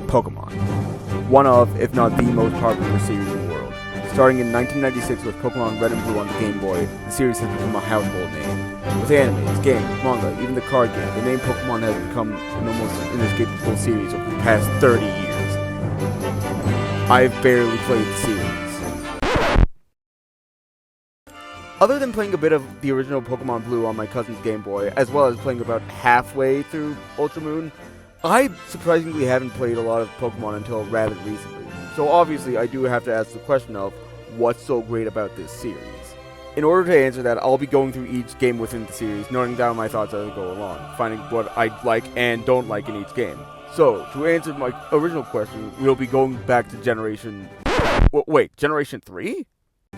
Pokemon. One of, if not the most popular series in the world. Starting in 1996 with Pokemon Red and Blue on the Game Boy, the series has become a household name. With animes, games, manga, even the card game, the name Pokemon has become an almost inescapable series over the past 30 years. I've barely played the series. Other than playing a bit of the original Pokemon Blue on my cousin's Game Boy, as well as playing about halfway through Ultra Moon, I surprisingly haven't played a lot of Pokemon until rather recently. So obviously I do have to ask the question of, what's so great about this series? In order to answer that, I'll be going through each game within the series, noting down my thoughts as I go along, finding what I like and don't like in each game. So, to answer my original question, we'll be going back to Generation 3?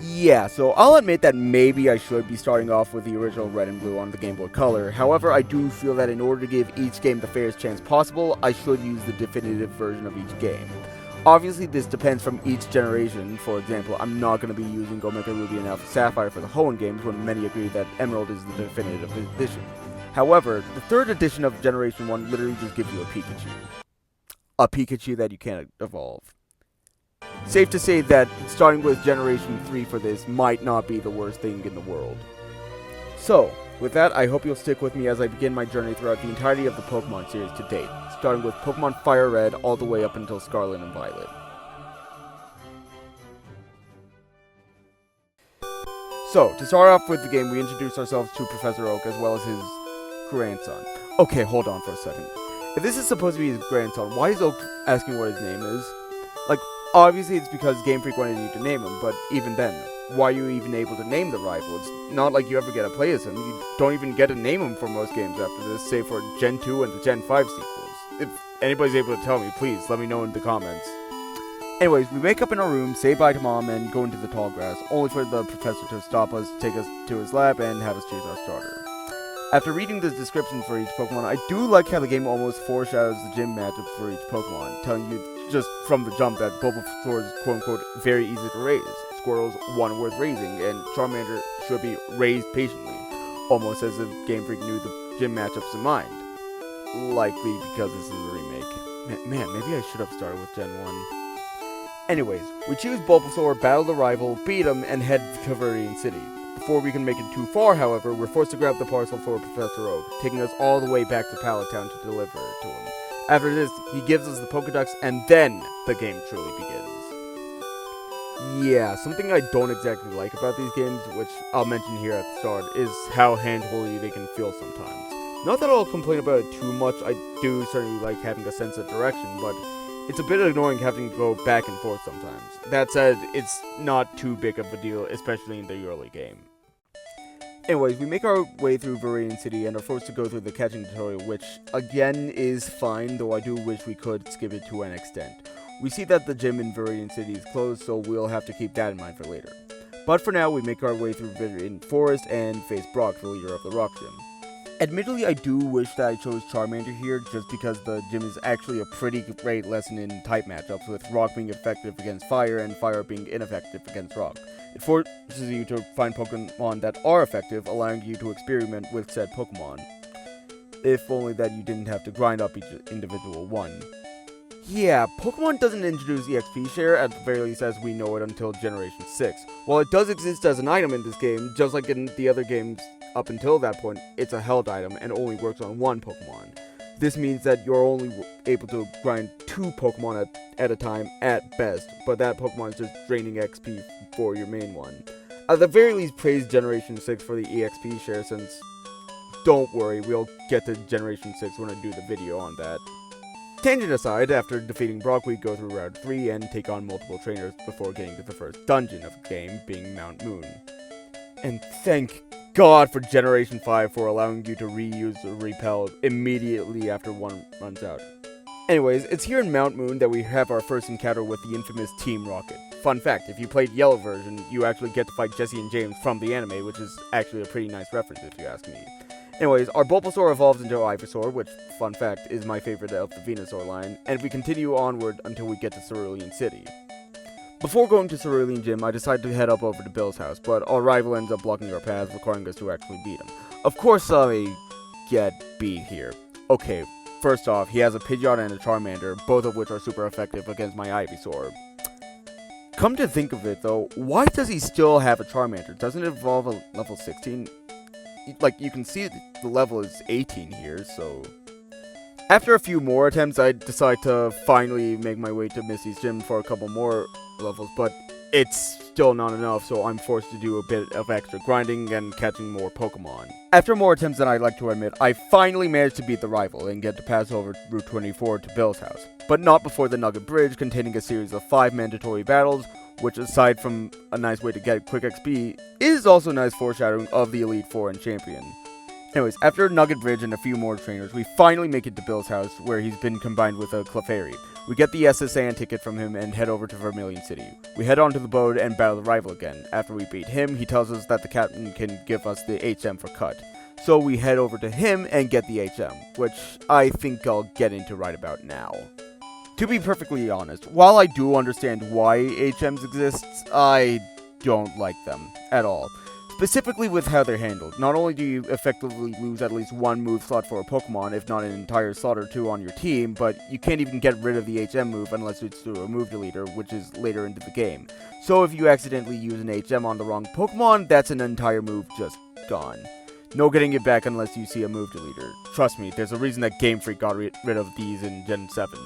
Yeah, so I'll admit that maybe I should be starting off with the original Red and Blue on the Game Boy Color. However, I do feel that in order to give each game the fairest chance possible, I should use the definitive version of each game. Obviously, this depends from each generation. For example, I'm not going to be using Omega Ruby and Alpha Sapphire for the Hoenn games when many agree that Emerald is the definitive edition. However, the third edition of Generation 1 literally just gives you a Pikachu. A Pikachu that you can't evolve. Safe to say that starting with Generation 3 for this might not be the worst thing in the world. So, with that, I hope you'll stick with me as I begin my journey throughout the entirety of the Pokemon series to date, starting with Pokemon Fire Red all the way up until Scarlet and Violet. So, to start off with the game, we introduce ourselves to Professor Oak as well as his grandson. Okay, hold on for a second. If this is supposed to be his grandson, why is Oak asking what his name is? Like, obviously it's because Game Freak wanted you to name him, but even then, why are you even able to name the rival? It's not like you ever get to play as him. You don't even get to name him for most games after this, save for Gen 2 and the Gen 5 sequels. If anybody's able to tell me, please let me know in the comments. Anyways, we wake up in our room, say bye to Mom, and go into the tall grass, only for the professor to stop us, take us to his lab, and have us choose our starter. After reading the description for each Pokemon, I do like how the game almost foreshadows the gym matchups for each Pokemon, telling you just from the jump that Bulbasaur is quote-unquote very easy to raise, Squirtle's one worth raising, and Charmander should be raised patiently, almost as if Game Freak knew the gym matchups in mind. Likely because this is a remake. Man, maybe I should have started with Gen 1. Anyways, we choose Bulbasaur, battle the rival, beat him, and head to Viridian City. Before we can make it too far, however, we're forced to grab the parcel for Professor Oak, taking us all the way back to Pallet Town to deliver it to him. After this, he gives us the Pokédex, and then the game truly begins. Yeah, something I don't exactly like about these games, which I'll mention here at the start, is how hand-holdy they can feel sometimes. Not that I'll complain about it too much, I do certainly like having a sense of direction, but it's a bit annoying having to go back and forth sometimes. That said, it's not too big of a deal, especially in the early game. Anyways, we make our way through Viridian City and are forced to go through the catching tutorial, which, again, is fine, though I do wish we could skip it to an extent. We see that the gym in Viridian City is closed, so we'll have to keep that in mind for later. But for now, we make our way through Viridian Forest and face Brock, the leader of the Rock Gym. Admittedly, I do wish that I chose Charmander here, just because the gym is actually a pretty great lesson in type matchups, with Rock being effective against Fire and Fire being ineffective against Rock. It forces you to find Pokemon that are effective, allowing you to experiment with said Pokemon. If only that you didn't have to grind up each individual one. Yeah, Pokemon doesn't introduce EXP share, at the very least as we know it, until Generation 6. While it does exist as an item in this game, just like in the other games up until that point, it's a held item and only works on one Pokemon. This means that you're only able to grind 2 Pokemon at a time at best, but that Pokemon is just draining XP for your main one. At the very least, praise Generation 6 for the EXP share, since, don't worry, we'll get to Generation 6 when I do the video on that. Tangent aside, after defeating Brock, we go through Route 3 and take on multiple trainers before getting to the first dungeon of the game, being Mount Moon. And thank God for Generation 5 for allowing you to reuse the repel immediately after one runs out. Anyways, it's here in Mount Moon that we have our first encounter with the infamous Team Rocket. Fun fact, if you played Yellow version, you actually get to fight Jesse and James from the anime, which is actually a pretty nice reference if you ask me. Anyways, our Bulbasaur evolves into Ivysaur, which, fun fact, is my favorite of the Venusaur line, and we continue onward until we get to Cerulean City. Before going to Cerulean Gym, I decide to head up over to Bill's house, but our rival ends up blocking our path, requiring us to actually beat him. Of course I get beat here. Okay, First off, he has a Pidgeot and a Charmander, both of which are super effective against my Ivysaur. Come to think of it, though, why does he still have a Charmander? Doesn't it evolve at level 16? Like, you can see the level is 18 here, so... After a few more attempts, I decide to finally make my way to Misty's gym for a couple more levels, but it's still not enough, so I'm forced to do a bit of extra grinding and catching more Pokemon. After more attempts than I'd like to admit, I finally managed to beat the rival and get to pass over Route 24 to Bill's house. But not before the Nugget Bridge, containing a series of 5 mandatory battles, which aside from a nice way to get quick XP, is also nice foreshadowing of the Elite Four and Champion. Anyways, after Nugget Bridge and a few more trainers, we finally make it to Bill's house, where he's been combined with a Clefairy. We get the SSAN ticket from him and head over to Vermilion City. We head on to the boat and battle the rival again. After we beat him, he tells us that the captain can give us the HM for cut. So we head over to him and get the HM, which I think I'll get into right about now. To be perfectly honest, while I do understand why HMs exist, I don't like them at all. Specifically with how they're handled. Not only do you effectively lose at least one move slot for a Pokemon, if not an entire slot or two on your team, but you can't even get rid of the HM move unless it's through a move deleter, which is later into the game. So if you accidentally use an HM on the wrong Pokemon, that's an entire move just gone. No getting it back unless you see a move deleter. Trust me, there's a reason that Game Freak got rid of these in Gen 7.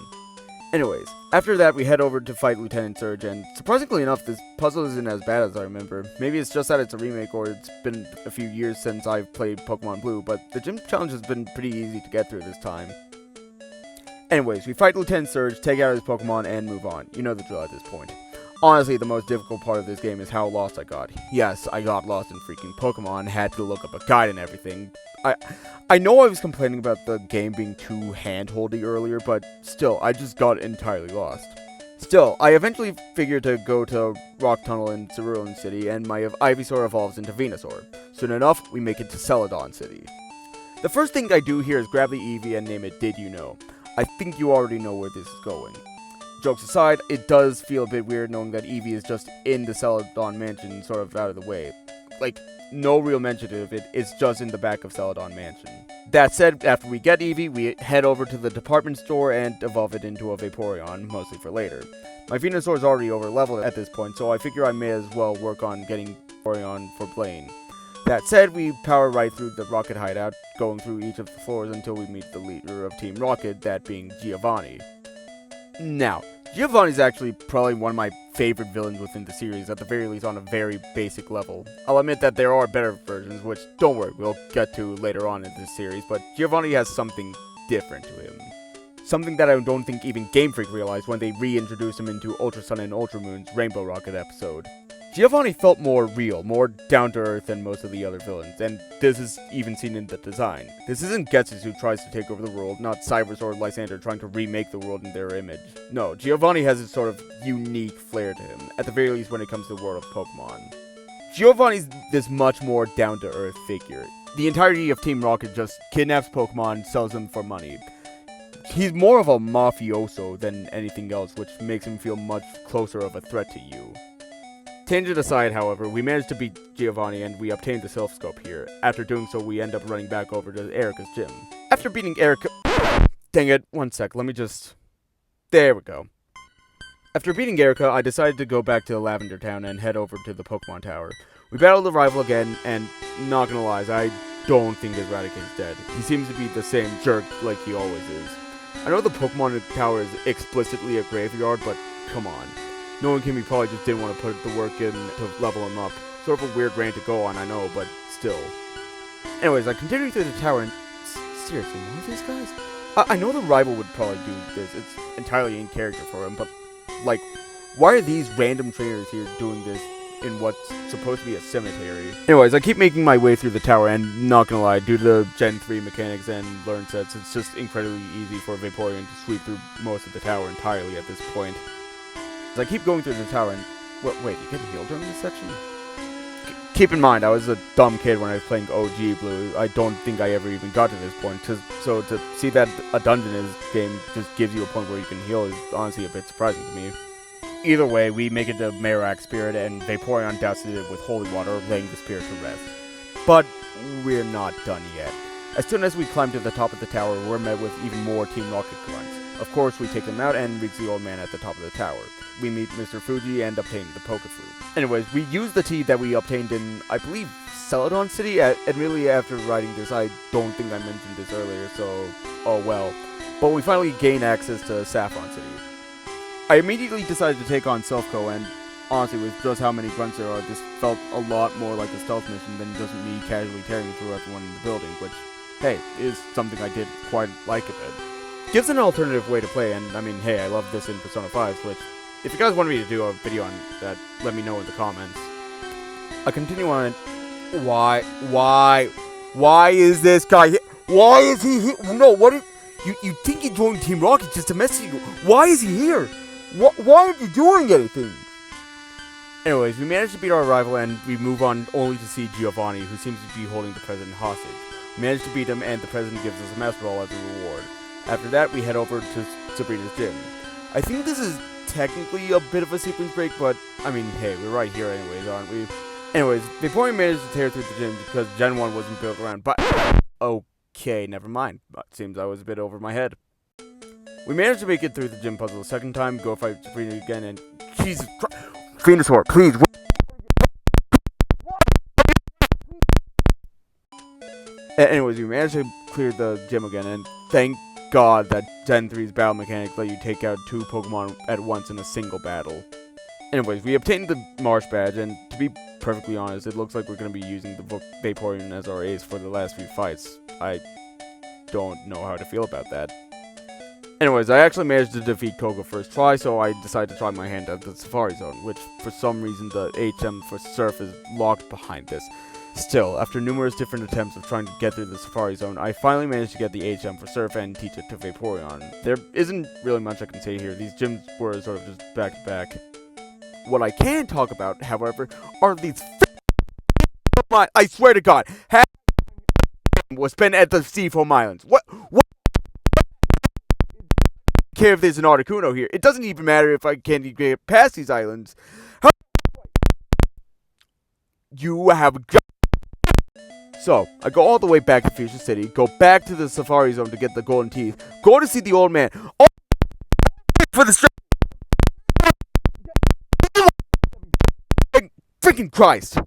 Anyways, after that we head over to fight Lieutenant Surge, and surprisingly enough, this puzzle isn't as bad as I remember. Maybe it's just that it's a remake, or it's been a few years since I've played Pokemon Blue, but the gym challenge has been pretty easy to get through this time. Anyways, we fight Lieutenant Surge, take out his Pokemon, and move on. You know the drill at this point. Honestly, the most difficult part of this game is how lost I got. Yes, I got lost in freaking Pokemon, had to look up a guide and everything. I know I was complaining about the game being too hand-holdy earlier, but still, I just got entirely lost. Still, I eventually figured to go to Rock Tunnel in Cerulean City, and my Ivysaur evolves into Venusaur. Soon enough, we make it to Celadon City. The first thing I do here is grab the Eevee and name it Did You Know. I think you already know where this is going. Jokes aside, it does feel a bit weird knowing that Eevee is just in the Celadon Mansion, sort of out of the way. Like, no real mention of it, it's just in the back of Celadon Mansion. That said, after we get Eevee, we head over to the department store and evolve it into a Vaporeon, mostly for later. My Venusaur is already over leveled at this point, so I figure I may as well work on getting Vaporeon for Blaine. That said, we power right through the Rocket hideout, going through each of the floors until we meet the leader of Team Rocket, that being Giovanni. Now, Giovanni's actually probably one of my favorite villains within the series, at the very least on a very basic level. I'll admit that there are better versions, which, don't worry, we'll get to later on in this series, but Giovanni has something different to him. Something that I don't think even Game Freak realized when they reintroduced him into Ultra Sun and Ultra Moon's Rainbow Rocket episode. Giovanni felt more real, more down-to-earth than most of the other villains, and this is even seen in the design. This isn't Ghetsis who tries to take over the world, not Cyrus or Lysander trying to remake the world in their image. No, Giovanni has this sort of unique flair to him, at the very least when it comes to the world of Pokemon. Giovanni's this much more down-to-earth figure. The entirety of Team Rocket just kidnaps Pokemon, sells them for money. He's more of a mafioso than anything else, which makes him feel much closer of a threat to you. Tangent aside, however, we managed to beat Giovanni and we obtained the Silph Scope here. After doing so, we end up running back over to Erica's gym. After beating Erica... Dang it, one sec, let me just... There we go. After beating Erica, I decided to go back to Lavender Town and head over to the Pokemon Tower. We battled the rival again, and not gonna lie, I don't think Eradicate's dead. He seems to be the same jerk like he always is. I know the Pokemon Tower is explicitly a graveyard, but come on. Knowing him, he probably just didn't want to put the work in to level him up. Sort of a weird rant to go on, I know, but still. Anyways, I continued through the tower and... Seriously, what are these guys? I know the rival would probably do this. It's entirely in character for him, but... Like, why are these random trainers here doing this in what's supposed to be a cemetery? Anyways, I keep making my way through the tower, and not gonna lie, due to the Gen 3 mechanics and learn sets, it's just incredibly easy for Vaporeon to sweep through most of the tower entirely at this point. As I keep going through the tower and... Wait, you get healed during this section? Keep in mind, I was a dumb kid when I was playing OG Blue. I don't think I ever even got to this point. So to see that a dungeon in this game just gives you a point where you can heal is honestly a bit surprising to me. Either way, we make it to Marowak Spirit and Vaporeon douses it with holy water, laying the spirit to rest. But we're not done yet. As soon as we climb to the top of the tower, we're met with even more Team Rocket grunts. Of course, we take them out and reach the old man at the top of the tower. We meet Mr. Fuji and obtain the Poke Fruit. Anyways, we use the tea that we obtained in, I believe, Celadon City, and really after writing this, I don't think I mentioned this earlier, so, oh well. But we finally gain access to Saffron City. I immediately decided to take on Selfco, and honestly, with just how many grunts there are, this felt a lot more like a stealth mission than just me casually tearing through everyone in the building, which, hey, is something I did quite like a bit. Gives an alternative way to play, and I mean, hey, I love this in Persona 5, which, if you guys want me to do a video on that, let me know in the comments. I continue on. Why is this guy here? Why is he here? No, what is... You think he joined Team Rocket just to mess with you. Why is he here? Why aren't you doing anything? Anyways, we managed to beat our rival, and we move on only to see Giovanni, who seems to be holding the president hostage. We managed to beat him, and the president gives us a Master Ball as a reward. After that, we head over to Sabrina's gym. I think this is technically a bit of a sequence break, but, I mean, hey, we're right here anyways, aren't we? Anyways, before we managed to tear through the gym because Gen 1 wasn't built around, but... Okay, never mind. Seems I was a bit over my head. We managed to make it through the gym puzzle a second time, go fight Sabrina again, and... Jesus Christ! Venusaur, please! Anyways, we managed to clear the gym again, and thank God that Gen 3's battle mechanic let you take out 2 Pokemon at once in a single battle. Anyways, we obtained the Marsh Badge, and to be perfectly honest, it looks like we're going to be using the Vaporeon as our ace for the last few fights. I don't know how to feel about that. Anyways, I actually managed to defeat Koga first try, so I decided to try my hand at the Safari Zone, which for some reason the HM for Surf is locked behind this. Still, after numerous different attempts of trying to get through the Safari Zone, I finally managed to get the HM for Surf and teach it to Vaporeon. There isn't really much I can say here. These gyms were sort of just back to back. What I can talk about, however, are these I swear to God, half was spent at the Seafoam Islands. What? I don't care if there's an Articuno here. It doesn't even matter if I can't get past these islands. You have... So, I go all the way back to Fuchsia City, go back to the Safari Zone to get the golden teeth, go to see the old man. Oh, for the freaking Christ!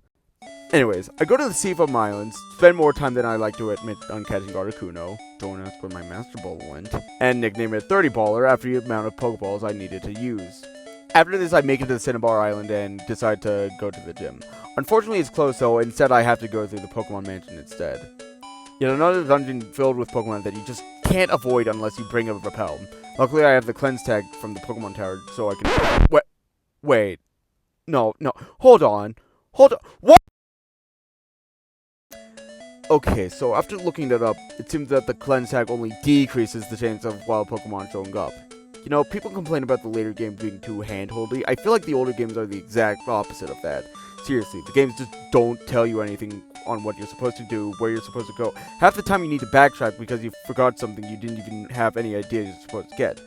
Anyways, I go to the Seafoam Islands, spend more time than I like to admit on catching Articuno, don't ask where my Master Ball went, and nickname it 30 Baller after the amount of Pokeballs I needed to use. After this, I make it to Cinnabar Island and decide to go to the gym. Unfortunately, it's closed, so instead I have to go through the Pokemon Mansion instead. Yet another dungeon filled with Pokemon that you just can't avoid unless you bring a Repel. Luckily, I have the Cleanse tag from the Pokemon Tower, so I can... Wait. No. Hold on. What? Okay, so after looking that up, it seems that the Cleanse tag only decreases the chance of wild Pokemon showing up. You know, people complain about the later games being too handholdy. I feel like the older games are the exact opposite of that. Seriously, the games just don't tell you anything on what you're supposed to do, where you're supposed to go. Half the time you need to backtrack because you forgot something you didn't even have any idea you're supposed to get.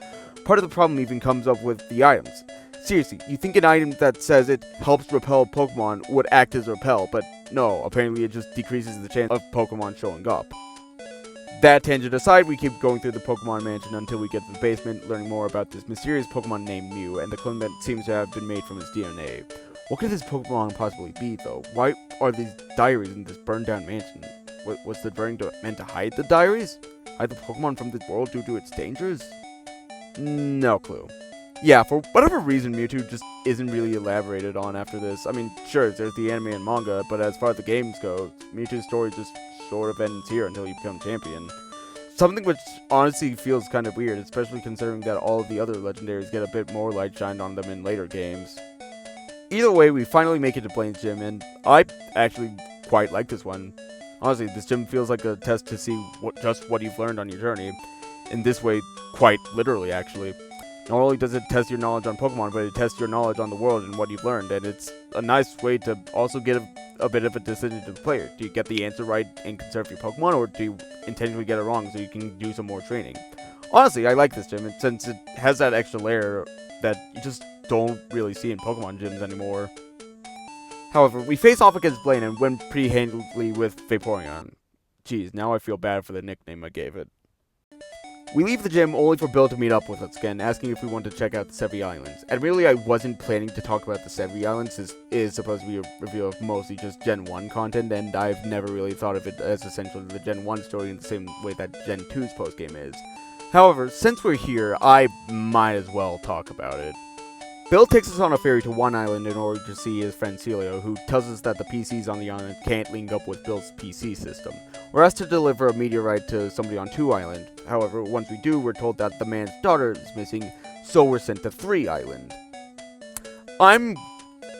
Part of the problem even comes up with the items. Seriously, you think an item that says it helps repel Pokemon would act as a repel, but no, apparently it just decreases the chance of Pokemon showing up. That tangent aside, we keep going through the Pokemon Mansion until we get to the basement, learning more about this mysterious Pokemon named Mew, and the clone that seems to have been made from his DNA. What could this Pokemon possibly be, though? Why are these diaries in this burned-down mansion? Was the drawing meant to hide the diaries? Hide the Pokemon from this world due to its dangers? No clue. Yeah, for whatever reason, Mewtwo just isn't really elaborated on after this. I mean, sure, there's the anime and manga, but as far as the games go, Mewtwo's story just sort of ends here until you become champion. Something which honestly feels kind of weird, especially considering that all of the other legendaries get a bit more light shined on them in later games. Either way, we finally make it to Blaine's gym, and I actually quite like this one. Honestly, this gym feels like a test to see what you've learned on your journey. In this way, quite literally, actually. Not only does it test your knowledge on Pokemon, but it tests your knowledge on the world and what you've learned, and it's a nice way to also get a bit of a decision to the player. Do you get the answer right and conserve your Pokemon, or do you intentionally get it wrong so you can do some more training? Honestly, I like this gym, since it has that extra layer that you just don't really see in Pokemon gyms anymore. However, we face off against Blaine and win pretty handily with Vaporeon. Geez, now I feel bad for the nickname I gave it. We leave the gym only for Bill to meet up with us again, asking if we want to check out the Sevi Islands. Admittedly, I wasn't planning to talk about the Sevi Islands. This is supposed to be a review of mostly just Gen 1 content, and I've never really thought of it as essential to the Gen 1 story in the same way that Gen 2's postgame is. However, since we're here, I might as well talk about it. Bill takes us on a ferry to one island in order to see his friend Celio, who tells us that the PCs on the island can't link up with Bill's PC system. We're asked to deliver a meteorite to somebody on 2 Island. However, once we do, we're told that the man's daughter is missing, so we're sent to 3 Island. I'm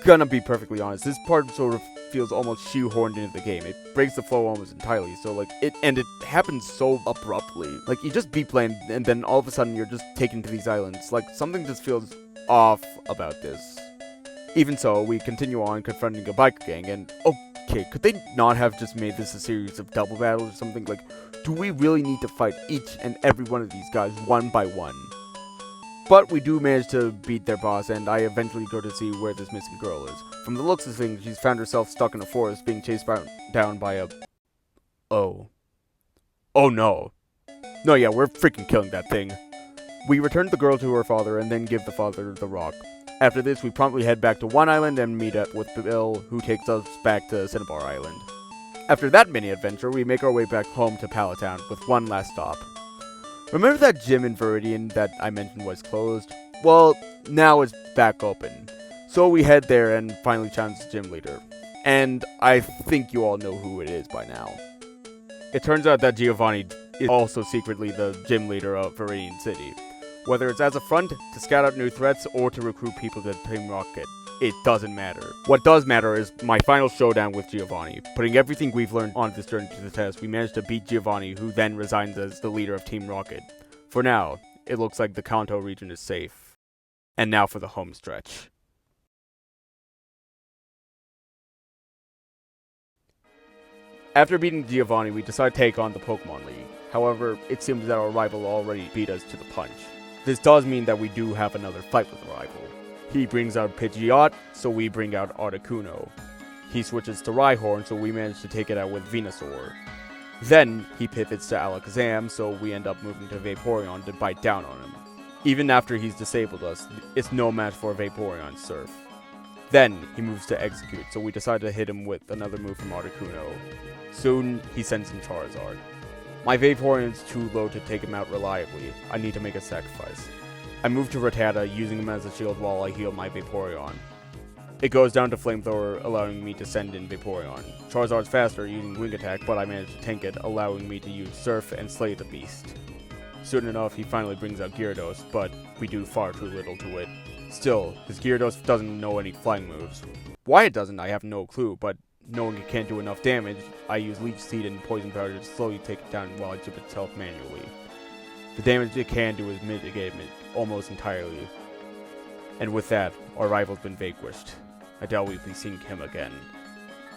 gonna be perfectly honest, this part sort of feels almost shoehorned into the game. It breaks the flow almost entirely, so it happens so abruptly. Like, you just beat playing, and then all of a sudden you're just taken to these islands. Like, something just feels off about this. Even so, we continue on confronting a biker gang, and okay, could they not have just made this a series of double battles or something? Like, do we really need to fight each and every one of these guys one by one? But we do manage to beat their boss, and I eventually go to see where this missing girl is. From the looks of things, she's found herself stuck in a forest being chased down by a... Oh no. No, yeah, we're freaking killing that thing. We return the girl to her father and then give the father the rock. After this, we promptly head back to 1 Island and meet up with Bill, who takes us back to Cinnabar Island. After that mini-adventure, we make our way back home to Pallet Town with one last stop. Remember that gym in Viridian that I mentioned was closed? Well, now it's back open. So we head there and finally challenge the gym leader. And I think you all know who it is by now. It turns out that Giovanni is also secretly the gym leader of Viridian City. Whether it's as a front, to scout out new threats, or to recruit people to Team Rocket, it doesn't matter. What does matter is my final showdown with Giovanni. Putting everything we've learned on this journey to the test, we managed to beat Giovanni, who then resigns as the leader of Team Rocket. For now, it looks like the Kanto region is safe. And now for the home stretch. After beating Giovanni, we decide to take on the Pokemon League. However, it seems that our rival already beat us to the punch. This does mean that we do have another fight with the rival. He brings out Pidgeot, so we bring out Articuno. He switches to Rhyhorn, so we manage to take it out with Venusaur. Then, he pivots to Alakazam, so we end up moving to Vaporeon to bite down on him. Even after he's disabled us, it's no match for Vaporeon's Surf. Then, he moves to Execute, so we decide to hit him with another move from Articuno. Soon, he sends in Charizard. My Vaporeon's too low to take him out reliably. I need to make a sacrifice. I move to Rattata, using him as a shield while I heal my Vaporeon. It goes down to Flamethrower, allowing me to send in Vaporeon. Charizard's faster, using Wing Attack, but I manage to tank it, allowing me to use Surf and slay the beast. Soon enough, he finally brings out Gyarados, but we do far too little to it. Still, his Gyarados doesn't know any flying moves. Why it doesn't, I have no clue, but knowing it can't do enough damage, I use Leech Seed and Poison Powder to slowly take it down while I chip its health manually. The damage it can do is mitigated almost entirely. And with that, our rival's been vanquished. I doubt we'll be seeing him again.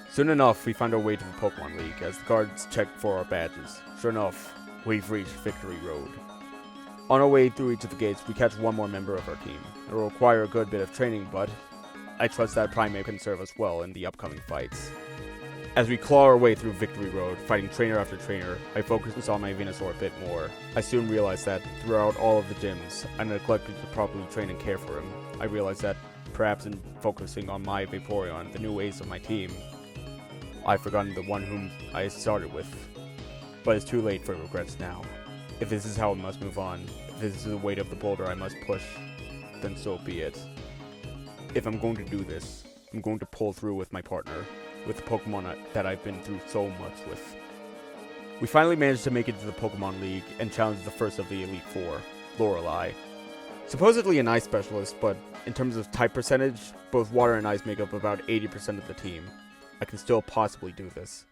Soon enough, we find our way to the Pokemon League as the guards check for our badges. Sure enough, we've reached Victory Road. On our way through each of the gates, we catch one more member of our team. It will require a good bit of training, but I trust that Primate can serve us well in the upcoming fights. As we claw our way through Victory Road, fighting trainer after trainer, I focus on my Venusaur a bit more. I soon realized that, throughout all of the gyms, I neglected to properly train and care for him. I realized that, perhaps in focusing on my Vaporeon, the new ace of my team, I've forgotten the one whom I started with. But it's too late for regrets now. If this is how I must move on, if this is the weight of the boulder I must push, then so be it. If I'm going to do this, I'm going to pull through with my partner, with the Pokemon that I've been through so much with. We finally managed to make it to the Pokemon League and challenge the first of the Elite Four, Lorelei. Supposedly an ice specialist, but in terms of type percentage, both water and ice make up about 80% of the team. I can still possibly do this.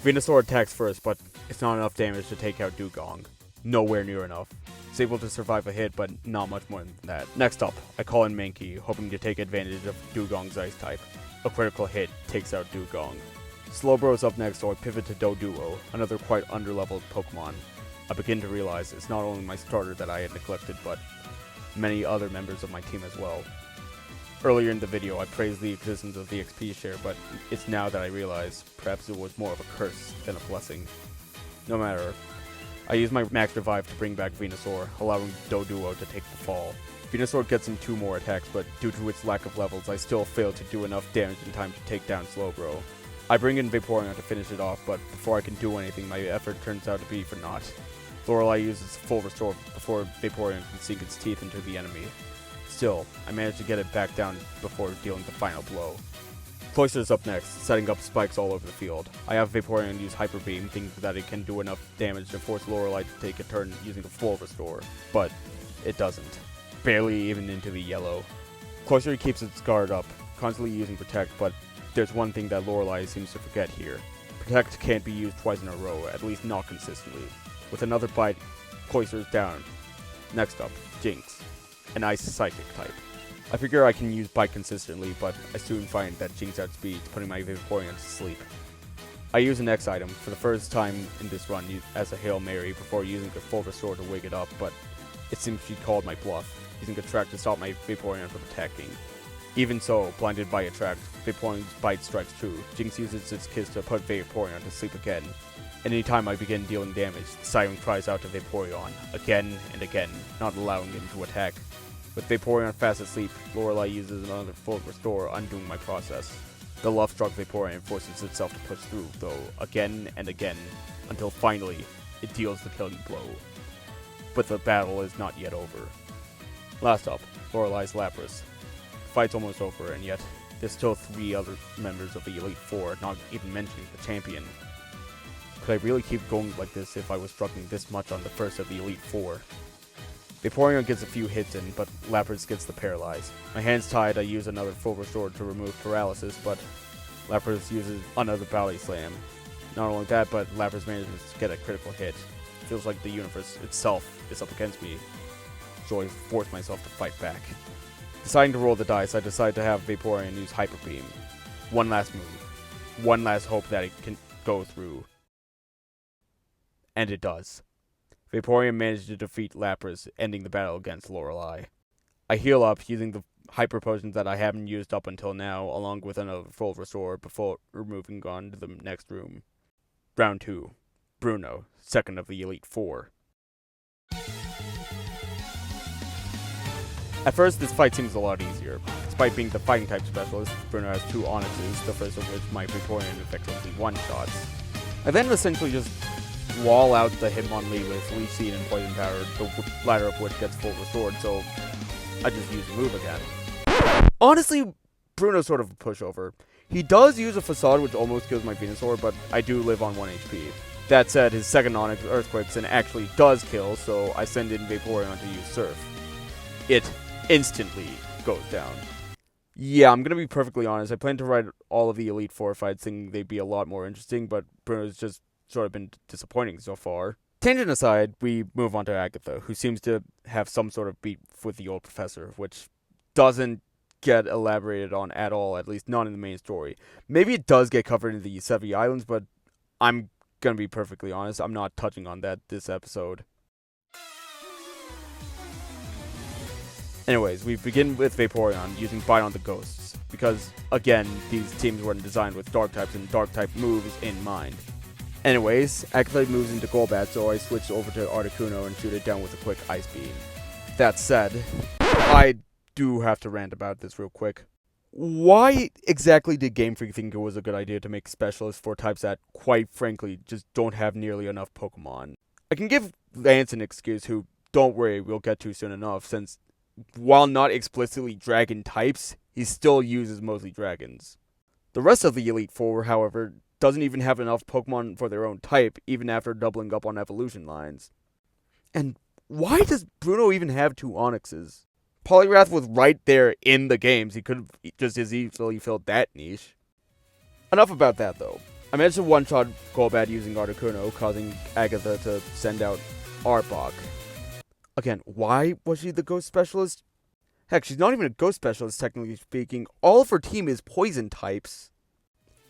Venusaur attacks first, but it's not enough damage to take out Dugong. Nowhere near enough. It's able to survive a hit, but not much more than that. Next up, I call in Mankey, hoping to take advantage of Dugong's ice type. A critical hit takes out Dugong. Slowbro is up next, so I pivot to Doduo, another quite underleveled Pokemon. I begin to realize it's not only my starter that I had neglected, but many other members of my team as well. Earlier in the video, I praised the existence of the XP share, but it's now that I realize perhaps it was more of a curse than a blessing. No matter, I use my max revive to bring back Venusaur, allowing Doduo to take the fall. Venusaur gets in 2 more attacks, but due to its lack of levels, I still fail to do enough damage in time to take down Slowbro. I bring in Vaporeon to finish it off, but before I can do anything, my effort turns out to be for naught. Lorelei uses full restore before Vaporeon can sink its teeth into the enemy. Still, I manage to get it back down before dealing the final blow. Cloyster's up next, setting up spikes all over the field. I have Vaporeon use Hyper Beam, thinking that it can do enough damage to force Lorelei to take a turn using a full restore, but it doesn't. Barely even into the yellow. Cloyster keeps its guard up, constantly using Protect, but there's one thing that Lorelei seems to forget here. Protect can't be used twice in a row, at least not consistently. With another bite, Cloyster's down. Next up, Jinx, an Ice Psychic type. I figure I can use Bite consistently, but I soon find that Jinx outspeeds, putting my Vaporeon to sleep. I use an X item for the first time in this run as a Hail Mary before using a full restore to wake it up, but it seems she called my bluff, using Attract to stop my Vaporeon from attacking. Even so, blinded by Attract, Vaporeon's Bite strikes true. Jinx uses its Kiss to put Vaporeon to sleep again. And anytime I begin dealing damage, the Siren cries out to Vaporeon, again and again, not allowing him to attack. With Vaporeon fast asleep, Lorelei uses another full restore, undoing my process. The love-struck Vaporeon forces itself to push through, though, again and again, until finally, it deals the killing blow. But the battle is not yet over. Last up, Lorelei's Lapras. The fight's almost over, and yet, there's still 3 other members of the Elite Four, not even mentioning the champion. Could I really keep going like this if I was struggling this much on the first of the Elite Four? Vaporeon gets a few hits in, but Lapras gets the Paralyze. My hands tied, I use another full restore to remove paralysis, but Lapras uses another Bally Slam. Not only that, but Lapras manages to get a critical hit. It feels like the universe itself is up against me, so I force myself to fight back. Deciding to roll the dice, I decide to have Vaporeon use Hyper Beam. One last move. One last hope that it can go through. And it does. Vaporeon managed to defeat Lapras, ending the battle against Lorelei. I heal up using the Hyper Potions that I haven't used up until now, along with another full restore before moving on to the next room. Round 2. Bruno, second of the Elite Four. At first, this fight seems a lot easier. Despite being the fighting type specialist, Bruno has 2 Onyxes, the first of which my Vaporeon effectively one-shots. I then essentially just wall out the Hitmonlee with Leech Seed and Poison Powder, the latter of which gets full restored, so I just use the move again. Honestly, Bruno's sort of a pushover. He does use a Facade, which almost kills my Venusaur, but I do live on 1 HP. That said, his second Onyx Earthquakes and actually does kill, so I send in Vaporeon to use Surf. It instantly goes down. Yeah, I'm gonna be perfectly honest, I plan to write all of the Elite Four fights thinking they'd be a lot more interesting, but Bruno's just sort of been disappointing so far. Tangent aside, we move on to Agatha, who seems to have some sort of beef with the old professor, which doesn't get elaborated on at all, at least not in the main story. Maybe it does get covered in the Sevi Islands, but I'm gonna be perfectly honest, I'm not touching on that this episode. Anyways, we begin with Vaporeon using Bite on the Ghosts, because, again, these teams weren't designed with Dark types and Dark type moves in mind. Anyways, Agatha moves into Golbat, so I switch over to Articuno and shoot it down with a quick Ice Beam. That said, I do have to rant about this real quick. Why exactly did Game Freak think it was a good idea to make specialists for types that, quite frankly, just don't have nearly enough Pokemon? I can give Lance an excuse who, don't worry, we'll get to soon enough, since while not explicitly dragon types, he still uses mostly dragons. The rest of the Elite Four, however, doesn't even have enough Pokemon for their own type, even after doubling up on evolution lines. And why does Bruno even have 2 Onyxes? Poliwrath was right there in the games, he could have just as easily filled that niche. Enough about that though. I managed to one-shot Golbat using Articuno, causing Agatha to send out Arbok. Again, why was she the ghost specialist? Heck, she's not even a ghost specialist, technically speaking. All of her team is poison types.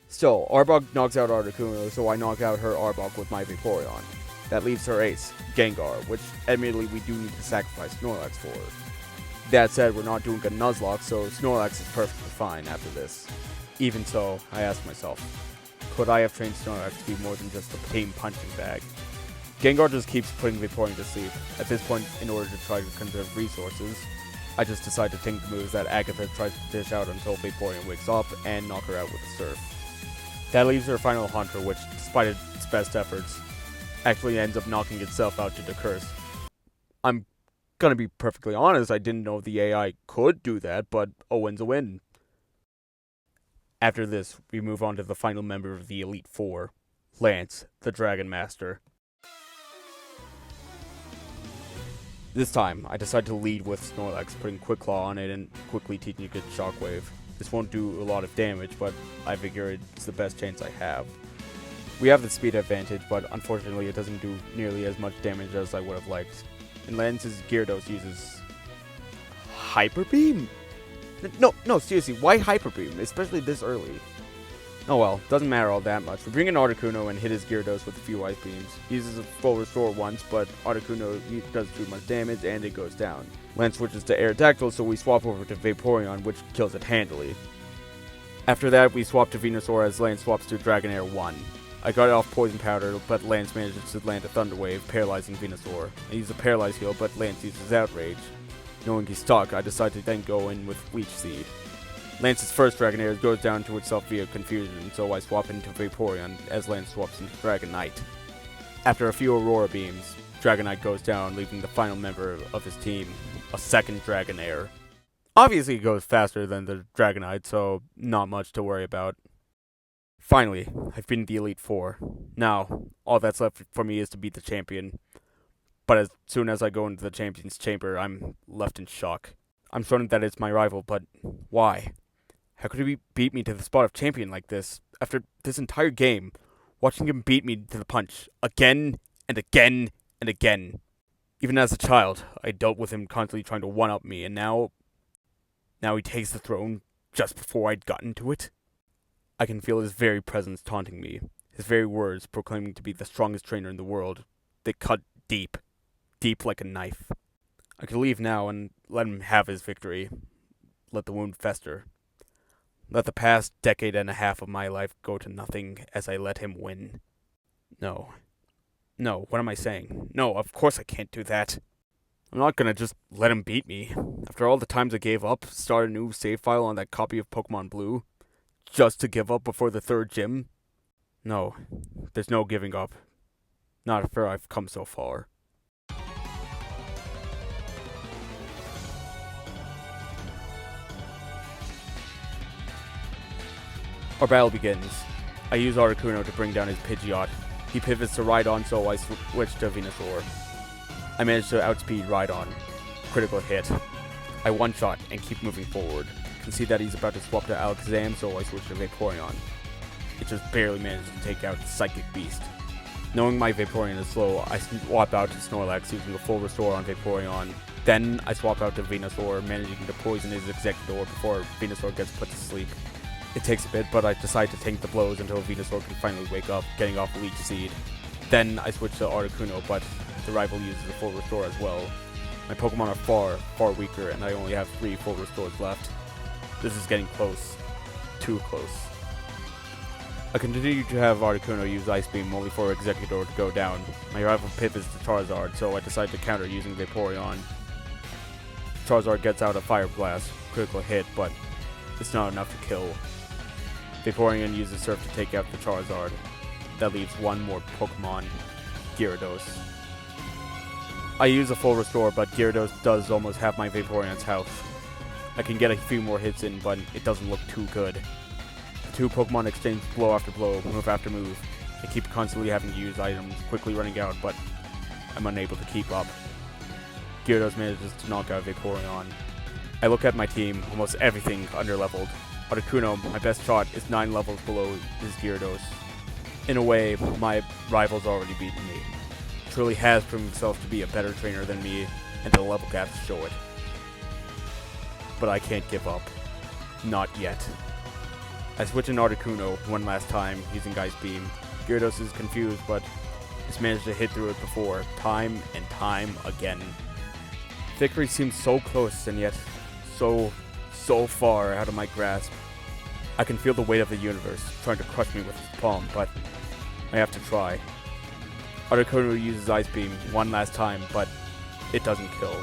Still, Arbok knocks out Articuno, so I knock out her Arbok with my Vaporeon. That leaves her ace, Gengar, which admittedly we do need to sacrifice Snorlax for. That said, we're not doing a Nuzlocke, so Snorlax is perfectly fine after this. Even so, I ask myself, could I have trained Snorlax to be more than just a tame punching bag? Gengar just keeps putting Vaporeon to sleep. At this point, in order to try to conserve resources, I just decide to think the moves that Agatha tries to dish out until Vaporeon wakes up and knock her out with a Surf. That leaves her final Haunter, which, despite its best efforts, actually ends up knocking itself out due to Curse. I'm gonna be perfectly honest, I didn't know the AI could do that, but a win's a win. After this, we move on to the final member of the Elite Four, Lance, the Dragon Master. This time, I decide to lead with Snorlax, putting Quick Claw on it and quickly teaching it Shockwave. This won't do a lot of damage, but I figure it's the best chance I have. We have the speed advantage, but unfortunately it doesn't do nearly as much damage as I would have liked. And Lance's Gyarados uses Hyper Beam? No, seriously, why Hyper Beam, especially this early? Oh well, doesn't matter all that much. We bring in Articuno and hit his Gyarados with a few Ice Beams. He uses a full restore once, but Articuno doesn't do much damage and it goes down. Lance switches to Aerodactyl, so we swap over to Vaporeon, which kills it handily. After that, we swap to Venusaur as Lance swaps to Dragonair 1. I got it off Poison Powder, but Lance manages to land a Thunder Wave, paralyzing Venusaur. I use a Paralyze Heal, but Lance uses Outrage. Knowing he's stuck, I decide to then go in with Leech Seed. Lance's first Dragonair goes down to itself via Confusion, so I swap into Vaporeon as Lance swaps into Dragonite. After a few Aurora Beams, Dragonite goes down, leaving the final member of his team, a second Dragonair. Obviously it goes faster than the Dragonite, so not much to worry about. Finally, I've beaten the Elite Four. Now, all that's left for me is to beat the champion. But as soon as I go into the champion's chamber, I'm left in shock. I'm certain that it's my rival, but why? How could he beat me to the spot of champion like this? After this entire game, watching him beat me to the punch, again, and again, and again. Even as a child, I dealt with him constantly trying to one-up me, and now he takes the throne just before I'd gotten to it? I can feel his very presence taunting me, his very words proclaiming to be the strongest trainer in the world. They cut deep like a knife. I could leave now and let him have his victory. Let the wound fester. Let the past decade and a half of my life go to nothing as I let him win. No, what am I saying? No, of course I can't do that. I'm not gonna just let him beat me. After all the times I gave up, start a new save file on that copy of Pokemon Blue, just to give up before the third gym? No, there's no giving up. Not after I've come so far. Our battle begins. I use Articuno to bring down his Pidgeot. He pivots to Rhydon, so I switch to Venusaur. I manage to outspeed Rhydon. Critical hit. I one-shot and keep moving forward. Can see that he's about to swap to Alakazam, so I switch to Vaporeon. It just barely manages to take out the Psychic Beast. Knowing my Vaporeon is slow, I swap out to Snorlax using a full restore on Vaporeon. Then I swap out to Venusaur, managing to poison his Exeggutor before Venusaur gets put to sleep. It takes a bit, but I decide to tank the blows until Venusaur can finally wake up, getting off Leech Seed. Then I switch to Articuno, but the rival uses a full restore as well. My Pokemon are far weaker, and I only have 3 full restores left. This is getting close. Too close. I continue to have Articuno use Ice Beam only for Exeggutor to go down. My rival pivots to Charizard, so I decide to counter using Vaporeon. Charizard gets out a Fire Blast, critical hit, but it's not enough to kill. Vaporeon uses Surf to take out the Charizard. That leaves one more Pokemon, Gyarados. I use a full restore, but Gyarados does almost half my Vaporeon's health. I can get a few more hits in, but it doesn't look too good. The two Pokemon exchange blow after blow, move after move. I keep constantly having to use items, quickly running out, but I'm unable to keep up. Gyarados manages to knock out Vaporeon. I look at my team, almost everything underleveled. Articuno, my best shot, is 9 levels below his Gyarados. In a way, my rival's already beaten me. He truly has proven himself to be a better trainer than me, and the level gaps show it. But I can't give up. Not yet. I switch in Articuno one last time, using Ice Beam. Gyarados is confused, but has managed to hit through it before, time and time again. Victory seems so close and yet so far out of my grasp. I can feel the weight of the universe trying to crush me with its palm, but I have to try. Articuno uses Ice Beam one last time, but it doesn't kill.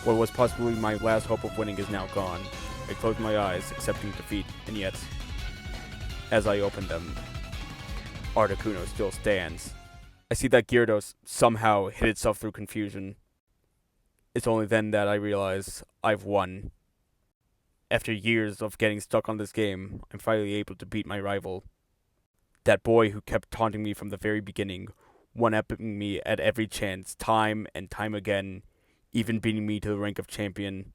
What was possibly my last hope of winning is now gone. I close my eyes, accepting defeat, and yet, as I open them, Articuno still stands. I see that Gyarados somehow hid itself through confusion. It's only then that I realize I've won. After years of getting stuck on this game, I'm finally able to beat my rival. That boy who kept taunting me from the very beginning, one-upping me at every chance, time and time again, even beating me to the rank of champion.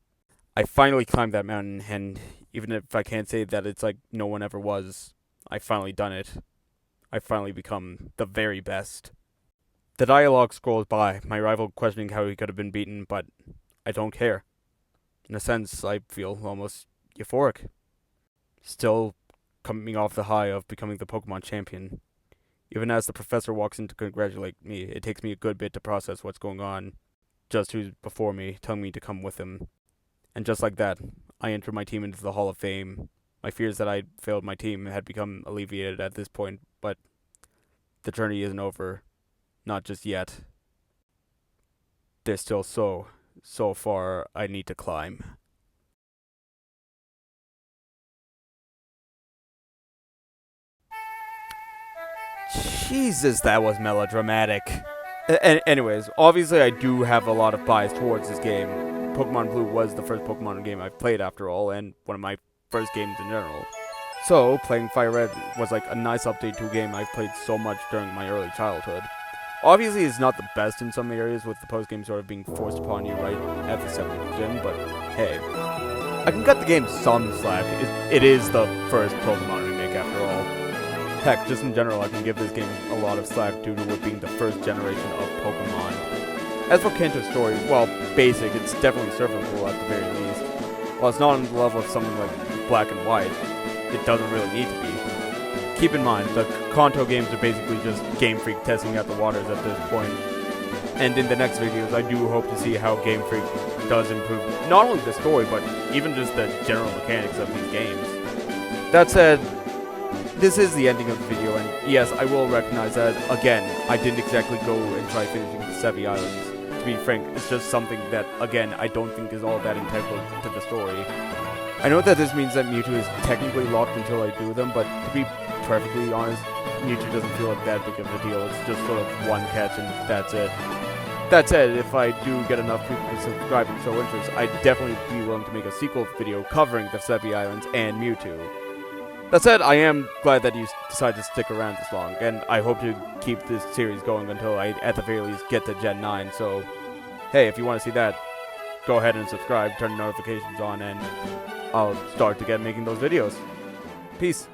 I finally climbed that mountain, and even if I can't say that it's like no one ever was, I've finally done it. I've finally become the very best. The dialogue scrolls by, my rival questioning how he could have been beaten, but I don't care. In a sense, I feel almost euphoric. Still coming off the high of becoming the Pokemon champion. Even as the professor walks in to congratulate me, it takes me a good bit to process what's going on. Just who's before me, telling me to come with him. And just like that, I enter my team into the Hall of Fame. My fears that I'd failed my team had become alleviated at this point, but the journey isn't over. Not just yet. There's still so far I need to climb. Jesus, that was melodramatic. Anyways, obviously I do have a lot of bias towards this game. Pokemon Blue was the first Pokemon game I've played after all, and one of my first games in general. So, playing Fire Red was like a nice update to a game I've played so much during my early childhood. Obviously, it's not the best in some areas, with the post-game sort of being forced upon you right at the 7th gym, but hey. I can cut the game some slack. It is the first Pokemon remake after all. Heck, just in general, I can give this game a lot of slack due to it being the first generation of Pokemon. As for Kanto's story, while basic, it's definitely serviceable at the very least. While it's not on the level of something like Black and White, it doesn't really need to be. Keep in mind, the Kanto games are basically just Game Freak testing out the waters at this point. And in the next videos, I do hope to see how Game Freak does improve not only the story, but even just the general mechanics of these games. That said, this is the ending of the video, and yes, I will recognize that, again, I didn't exactly go and try finishing the Sevi Islands. To be frank, it's just something that, again, I don't think is all that integral to the story. I know that this means that Mewtwo is technically locked until I do them, but to be perfectly honest, Mewtwo doesn't feel like that big of a deal. It's just sort of one catch and that's it. That said, if I do get enough people to subscribe and show interest, I'd definitely be willing to make a sequel video covering the Sevi Islands and Mewtwo. That said, I am glad that you decided to stick around this long, and I hope to keep this series going until I, at the very least, get to Gen 9, so hey, if you want to see that, go ahead and subscribe, turn notifications on, and I'll start to get making those videos. Peace.